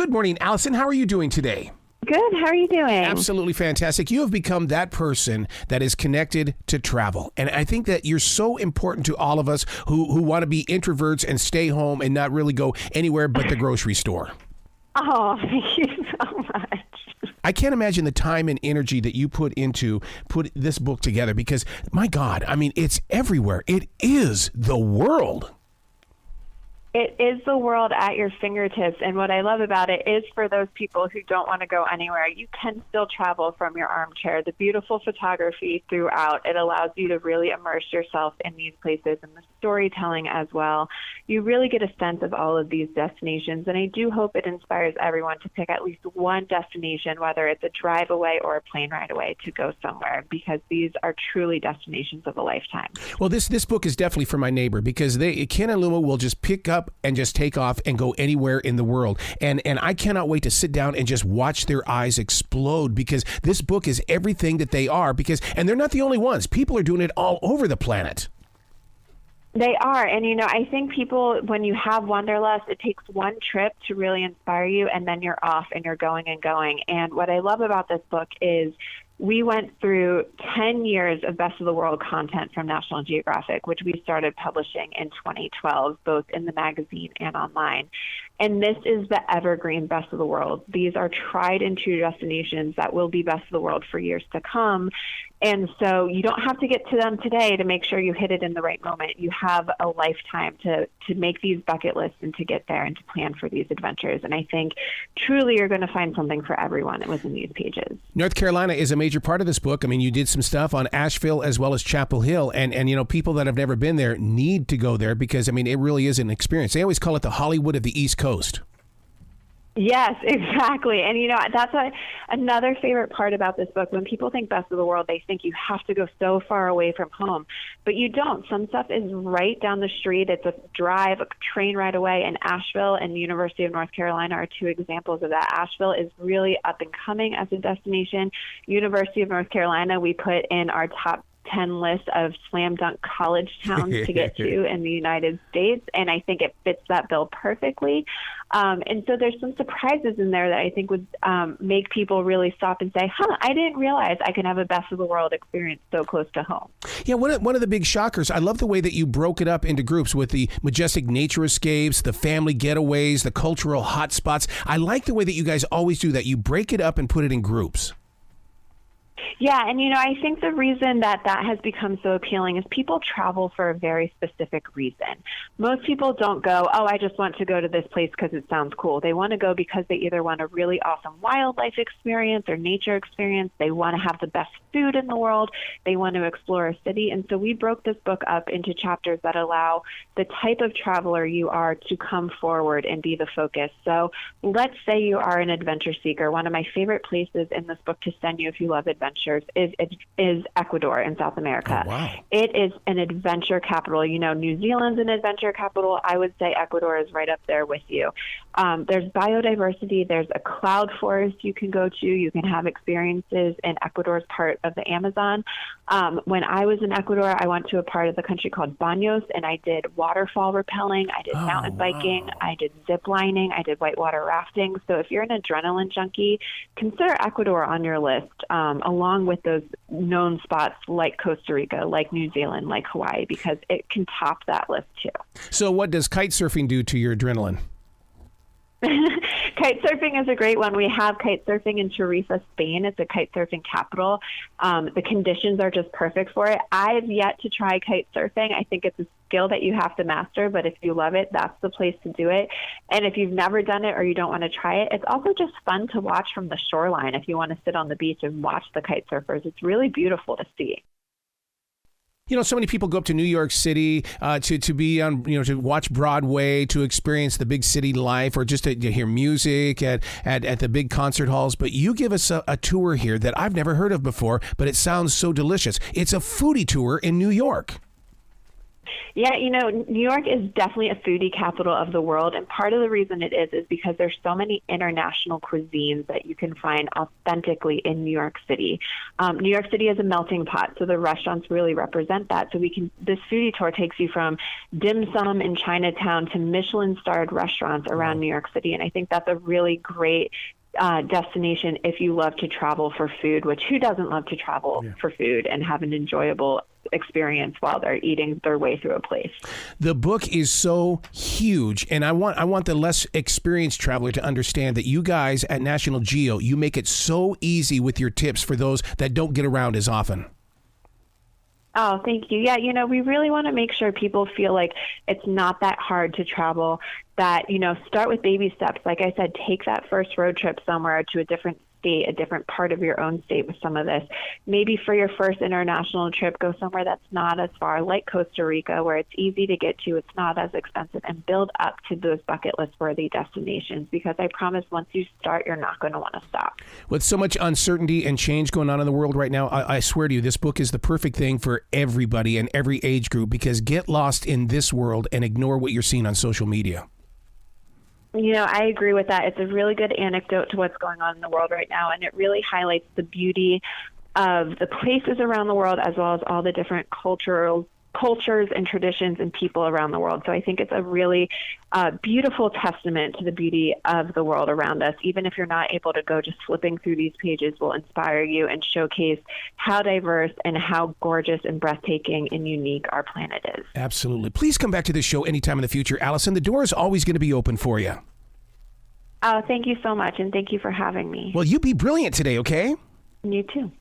Good morning, Allyson. How are you doing today? Good. How are you doing? Absolutely fantastic. You have become that person that is connected to travel. And I think that you're so important to all of us who want to be introverts and stay home and not really go anywhere but the grocery store. Oh, thank you so much. I can't imagine the time and energy that you put this book together because, my God, I mean, it's everywhere. It is the world. It is the world at your fingertips, and what I love about it is for those people who don't want to go anywhere, you can still travel from your armchair. The beautiful photography throughout, it allows you to really immerse yourself in these places, and the storytelling as well. You really get a sense of all of these destinations, and I do hope it inspires everyone to pick at least one destination, whether it's a drive away or a plane ride away, to go somewhere, because these are truly destinations of a lifetime. Well, this book is definitely for my neighbor because Ken and Luma will just pick up and just take off and go anywhere in the world. And I cannot wait to sit down and just watch their eyes explode because this book is everything that they are and they're not the only ones. People are doing it all over the planet. They are. And, I think people, when you have Wanderlust, it takes one trip to really inspire you, and then you're off and you're going and going. And what I love about this book is we went through 10 years of Best of the World content from National Geographic, which we started publishing in 2012, both in the magazine and online. And this is the evergreen Best of the World. These are tried and true destinations that will be Best of the World for years to come. And so you don't have to get to them today to make sure you hit it in the right moment. You have a lifetime to make these bucket lists and to get there and to plan for these adventures. And I think truly you're going to find something for everyone within these pages. North Carolina is a major part of this book. I mean, you did some stuff on Asheville as well as Chapel Hill. And people that have never been there need to go there because, I mean, it really is an experience. They always call it the Hollywood of the East Coast. Yes, exactly. And, that's another favorite part about this book. When people think Best of the World, they think you have to go so far away from home. But you don't. Some stuff is right down the street. It's a drive, a train ride away. And Asheville and the University of North Carolina are two examples of that. Asheville is really up and coming as a destination. University of North Carolina, we put in our top 10 list of slam dunk college towns to get to in the United States, and I think it fits that bill perfectly. And so there's some surprises in there that I think would make people really stop and say, I didn't realize I can have a Best of the World experience so close to home. Yeah, one of the big shockers, I love the way that you broke it up into groups with the majestic nature escapes, the family getaways, the cultural hotspots. I like the way that you guys always do that. You break it up and put it in groups. Yeah, and I think the reason that has become so appealing is people travel for a very specific reason. Most people don't go, I just want to go to this place because it sounds cool. They want to go because they either want a really awesome wildlife experience or nature experience. They want to have the best food in the world. They want to explore a city. And so we broke this book up into chapters that allow the type of traveler you are to come forward and be the focus. So let's say you are an adventure seeker. One of my favorite places in this book to send you if you love adventure is Ecuador in South America. Oh, wow. It is an adventure capital. New Zealand's an adventure capital. I would say Ecuador is right up there with you. There's biodiversity. There's a cloud forest you can go to. You can have experiences in Ecuador's part of the Amazon. When I was in Ecuador, I went to a part of the country called Baños, and I did waterfall rappelling. I did mountain biking. I did zip lining. I did whitewater rafting. So if you're an adrenaline junkie, consider Ecuador on your list, along with those known spots like Costa Rica, like New Zealand, like Hawaii, because it can top that list too. So what does kite surfing do to your adrenaline? Kite surfing is a great one. We have kite surfing in Tarifa, Spain. It's a kite surfing capital. The conditions are just perfect for it. I've yet to try kite surfing. I think it's a skill that you have to master, but if you love it, that's the place to do it. And if you've never done it or you don't want to try it, it's also just fun to watch from the shoreline. If you want to sit on the beach and watch the kite surfers, it's really beautiful to see. So many people go up to New York City to be on, to watch Broadway, to experience the big city life, or just to hear music at the big concert halls. But you give us a tour here that I've never heard of before, but it sounds so delicious. It's a foodie tour in New York. Yeah, New York is definitely a foodie capital of the world. And part of the reason it is because there's so many international cuisines that you can find authentically in New York City. New York City is a melting pot, so the restaurants really represent that. So this foodie tour takes you from dim sum in Chinatown to Michelin-starred restaurants around New York City. And I think that's a really great destination if you love to travel for food, which who doesn't love to travel for food and have an enjoyable experience while they're eating their way through a place. The book is so huge, and I want the less experienced traveler to understand that you guys at National Geo, you make it so easy with your tips for those that don't get around as often. Oh, thank you. Yeah, we really want to make sure people feel like it's not that hard to travel, that, start with baby steps. Like I said, take that first road trip somewhere to a different state, a different part of your own state with some of this. Maybe for your first international trip, go somewhere that's not as far, like Costa Rica, where it's easy to get to, it's not as expensive, and build up to those bucket list worthy destinations, because I promise once you start, you're not going to want to stop. With so much uncertainty and change going on in the world right now, I swear to you, this book is the perfect thing for everybody and every age group, because get lost in this world and ignore what you're seeing on social media. I agree with that. It's a really good anecdote to what's going on in the world right now, and it really highlights the beauty of the places around the world, as well as all the different cultures and traditions and people around the world. So I think it's a really beautiful testament to the beauty of the world around us. Even if you're not able to go, just flipping through these pages will inspire you and showcase how diverse and how gorgeous and breathtaking and unique our planet is. Absolutely. Please come back to this show anytime in the future, Allyson. The door is always going to be open for you. Oh, thank you so much, and thank you for having me. Well, you be brilliant today, okay? You too.